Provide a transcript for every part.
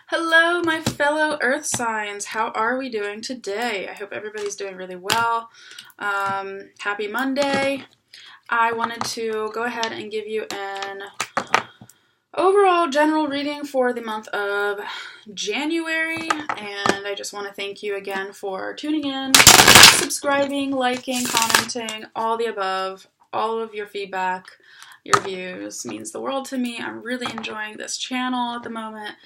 Hello, my fellow Earth signs. How are we doing today? I hope everybody's doing really well. Happy Monday. I wanted to go ahead and give you an overall general reading for the month of January, and I just want to thank you again for tuning in, subscribing, liking, commenting, all the above. All of your feedback, your views means the world to me. I'm really enjoying this channel at the moment.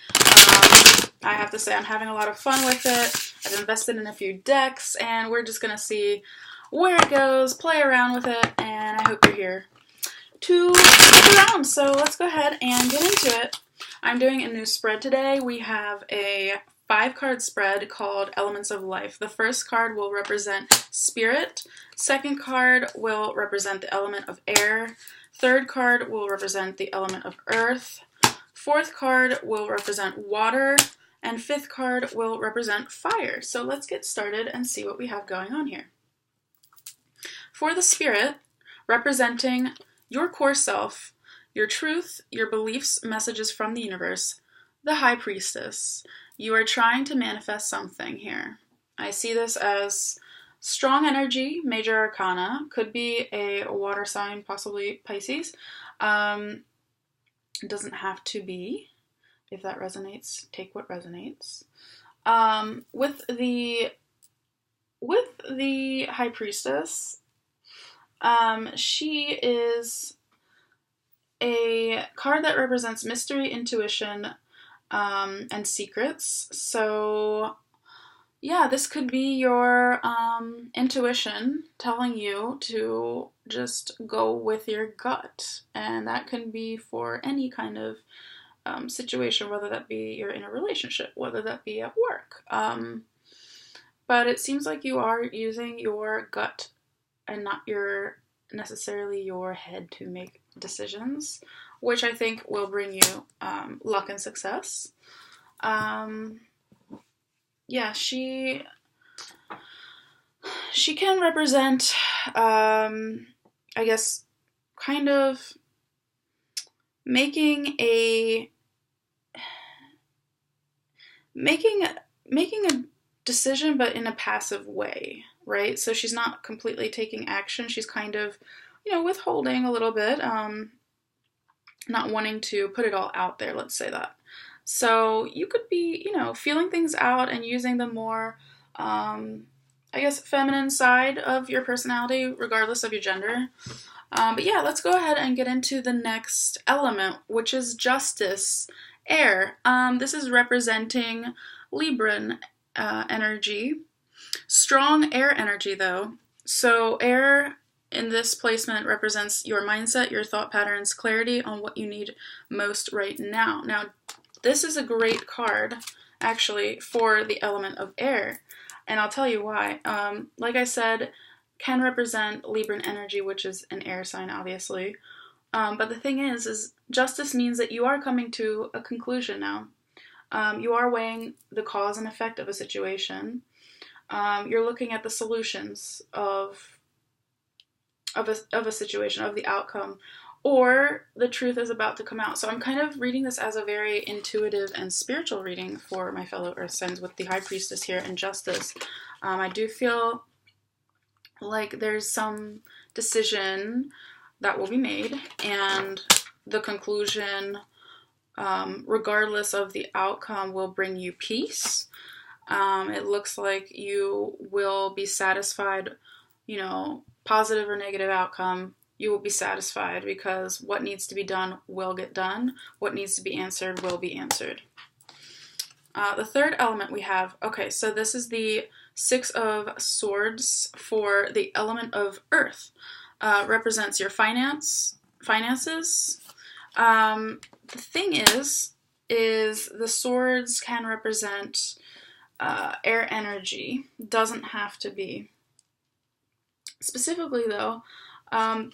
I have to say I'm having a lot of fun with it. I've invested in a few decks, and we're just going to see where it goes, play around with it, and I hope you're here to stick around. So let's go ahead and get into it. I'm doing a new spread today. We have a 5-card spread called Elements of Life. The first card will represent spirit. Second card will represent the element of air. Third card will represent the element of earth. Fourth card will represent water. And fifth card will represent fire. So let's get started and see what we have going on here. For the spirit, representing your core self, your truth, your beliefs, messages from the universe, the High Priestess. You are trying to manifest something here. I see this as strong energy, major arcana, could be a water sign, possibly Pisces. It doesn't have to be. If that resonates, take what resonates. With the High Priestess, she is a card that represents mystery, intuition, and secrets. So yeah, this could be your intuition telling you to just go with your gut. And that can be for any kind of situation, whether that be you're in a relationship, whether that be at work. But it seems like you are using your gut and not necessarily your head to make decisions, which I think will bring you luck and success. Yeah, she can represent, I guess, kind of making a decision, but in a passive way, right? So she's not completely taking action. She's kind of, withholding a little bit, not wanting to put it all out there, let's say that. So you could be, feeling things out and using the more, I guess, feminine side of your personality, regardless of your gender. But yeah, let's go ahead and get into the next element, which is justice, air. This is representing Libran energy. Strong air energy, though. So air in this placement represents your mindset, your thought patterns, clarity on what you need most right now. Now, this is a great card, actually, for the element of air. And I'll tell you why. Like I said, can represent Libran energy, which is an air sign, obviously. But the thing is justice means that you are coming to a conclusion now. You are weighing the cause and effect of a situation. You're looking at the solutions of a situation, of the outcome, or the truth is about to come out. So I'm kind of reading this as a very intuitive and spiritual reading for my fellow Earth signs with the High Priestess here and Justice. I do feel like there's some decision that will be made, and the conclusion, regardless of the outcome, will bring you peace. It looks like you will be satisfied, positive or negative outcome, you will be satisfied because what needs to be done will get done. What needs to be answered will be answered. The third element we have, okay, so this is the 6 of Swords for the element of Earth. Represents your finances. The thing is the swords can represent air energy. Doesn't have to be. Specifically, though,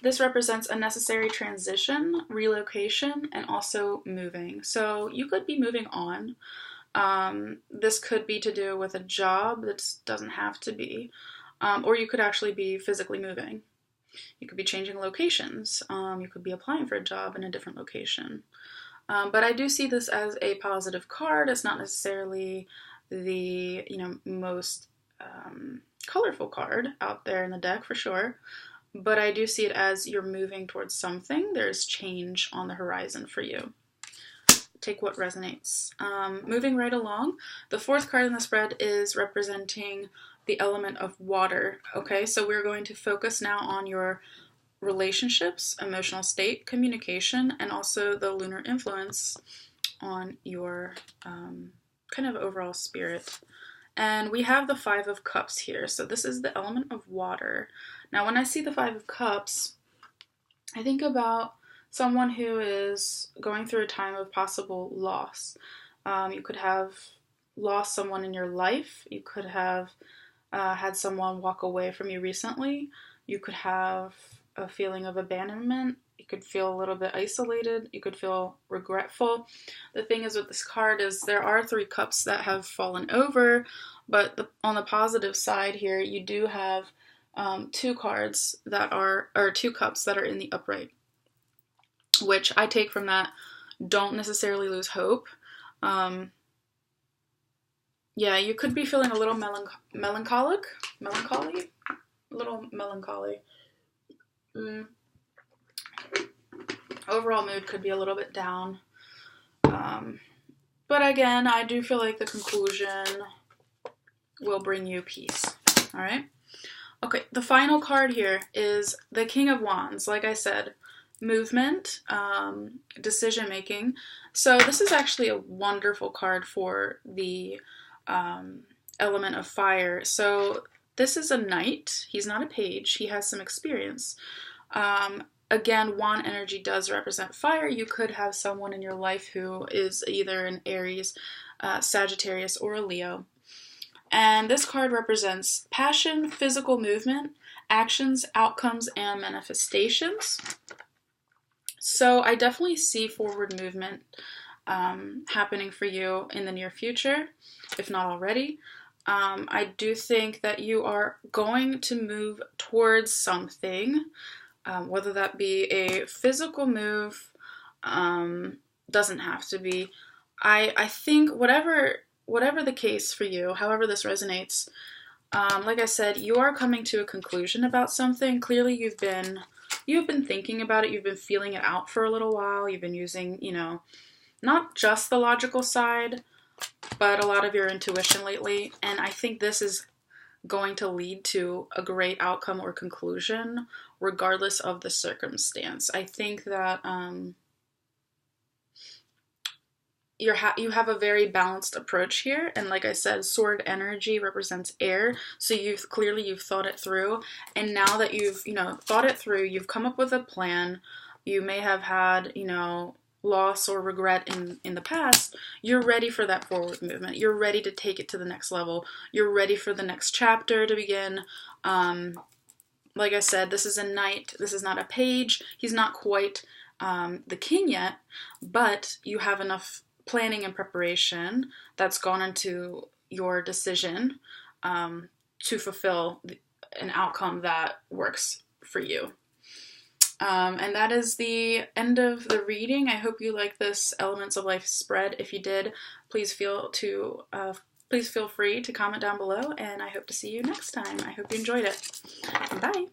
this represents a necessary transition, relocation, and also moving. So you could be moving on. This could be to do with a job. That doesn't have to be. Or you could actually be physically moving. You could be changing locations. You could be applying for a job in a different location. But I do see this as a positive card. It's not necessarily the, most colorful card out there in the deck for sure. But I do see it as you're moving towards something. There's change on the horizon for you. Take what resonates. Moving right along, the fourth card in the spread is representing the element of water. Okay, so we're going to focus now on your relationships, emotional state, communication, and also the lunar influence on your kind of overall spirit. And we have the Five of Cups here. So this is the element of water. Now, when I see the Five of Cups, I think about someone who is going through a time of possible loss. You could have lost someone in your life. You could have had someone walk away from you recently. You could have a feeling of abandonment. You could feel a little bit isolated. You could feel regretful. The thing is with this card is there are 3 cups that have fallen over, but on the positive side here, you do have 2 cups that are in the upright, which I take from that, don't necessarily lose hope. Yeah, you could be feeling a little melancholy. Overall mood could be a little bit down. But again, I do feel like the conclusion will bring you peace. All right? Okay, the final card here is the King of Wands. Like I said, movement, decision making. So this is actually a wonderful card for the element of fire. So this is a knight. He's not a page. He has some experience. Again, wand energy does represent fire. You could have someone in your life who is either an Aries, Sagittarius, or a Leo. And this card represents passion, physical movement, actions, outcomes, and manifestations. So I definitely see forward movement happening for you in the near future, if not already. I do think that you are going to move towards something, whether that be a physical move, doesn't have to be. I think whatever the case for you, however this resonates, like I said, you are coming to a conclusion about something. Clearly you've been thinking about it, you've been feeling it out for a little while, you've been using, not just the logical side, but a lot of your intuition lately, and I think this is going to lead to a great outcome or conclusion, regardless of the circumstance. I think that you have a very balanced approach here, and like I said, sword energy represents air, so you've thought it through, and now that you've thought it through, you've come up with a plan. You may have had loss or regret in the past. You're ready for that forward movement. You're ready to take it to the next level. You're ready for the next chapter to begin. Like I said, this is a knight. This is not a page. He's not quite the king yet, but you have enough planning and preparation that's gone into your decision to fulfill an outcome that works for you. And that is the end of the reading. I hope you like this Elements of Life spread. If you did, please feel free to comment down below, and I hope to see you next time. I hope you enjoyed it. Bye!